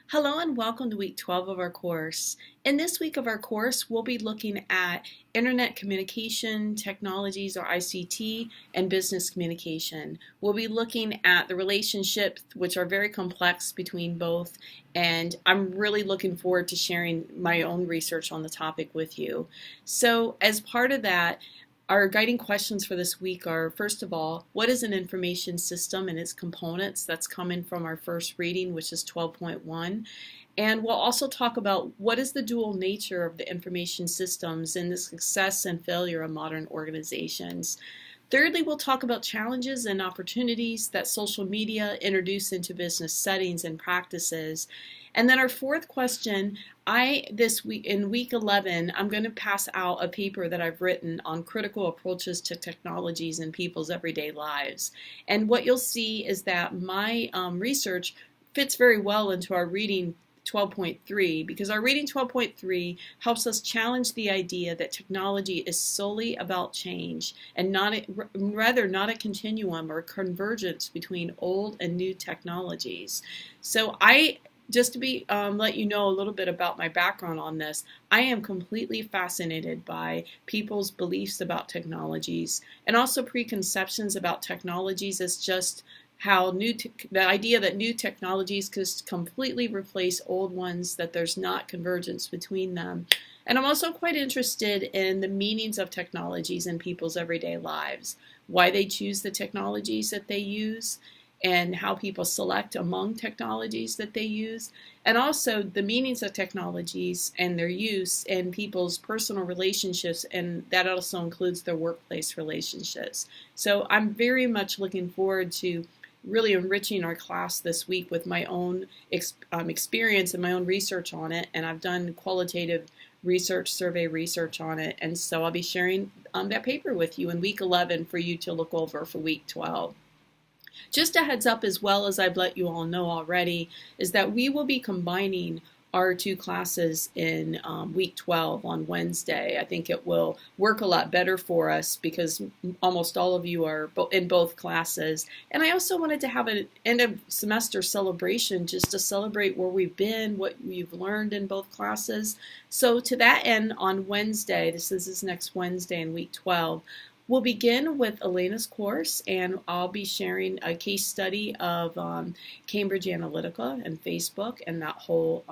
Hello and welcome to week 12 of our course. In this week of our course, we'll be looking at internet communication technologies or ICT and business communication. We'll be looking at the relationships, which are very complex between both, and I'm really looking forward to sharing my own research on the topic with you. So as part of that, our guiding questions for this week are, first of all, what is an information system and its components? That's coming from our first reading, which is 12.1. And we'll also talk about what is the dual nature of the information systems and the success and failure of modern organizations. Thirdly, we'll talk about challenges and opportunities that social media introduce into business settings and practices. And then our fourth question, this week in week 11, I'm going to pass out a paper that I've written on critical approaches to technologies in people's everyday lives. And what you'll see is that my research fits very well into our reading 12.3 because our reading 12.3 helps us challenge the idea that technology is solely about change and rather not a continuum or convergence between old and new technologies. So just to let you know a little bit about my background on this, I am completely fascinated by people's beliefs about technologies and also preconceptions about technologies as just how the idea that new technologies could completely replace old ones, that there's not convergence between them. And I'm also quite interested in the meanings of technologies in people's everyday lives, why they choose the technologies that they use, and how people select among technologies that they use, and also the meanings of technologies and their use in people's personal relationships, and that also includes their workplace relationships. So I'm very much looking forward to really enriching our class this week with my own experience and my own research on it, and I've done qualitative research, survey research on it, and so I'll be sharing that paper with you in week 11 for you to look over for week 12. Just a heads up, as well as I've let you all know already, is that we will be combining our two classes in week 12 on Wednesday. I think it will work a lot better for us because almost all of you are in both classes. And I also wanted to have an end of semester celebration just to celebrate where we've been, what you've learned in both classes. So to that end, on Wednesday, this is next Wednesday in week 12, we'll begin with Elena's course, and I'll be sharing a case study of Cambridge Analytica and Facebook and that whole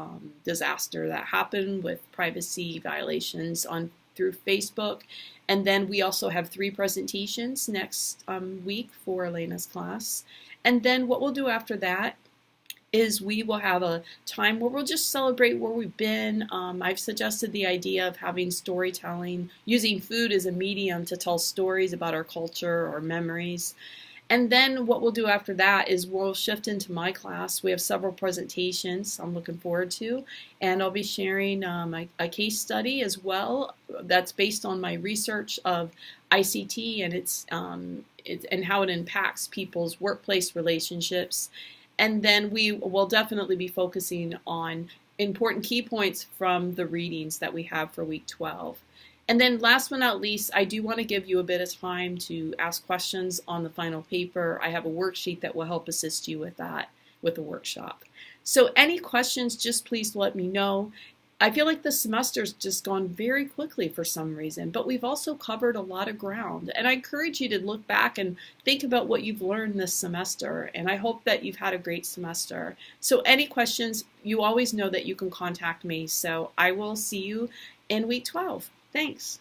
disaster that happened with privacy violations through Facebook. And then we also have 3 presentations next week for Elena's class. And then what we'll do after that is we will have a time where we'll just celebrate where we've been. I've suggested the idea of having storytelling, using food as a medium to tell stories about our culture or memories. And then what we'll do after that is we'll shift into my class. We have several presentations I'm looking forward to, and I'll be sharing a case study as well that's based on my research of ICT and and how it impacts people's workplace relationships. And then we will definitely be focusing on important key points from the readings that we have for week 12. And then last but not least, I do want to give you a bit of time to ask questions on the final paper. I have a worksheet that will help assist you with that, with the workshop. So any questions, just please let me know. I feel like the semester's just gone very quickly for some reason, but we've also covered a lot of ground. And I encourage you to look back and think about what you've learned this semester. And I hope that you've had a great semester. So any questions, you always know that you can contact me. So I will see you in week 12. Thanks.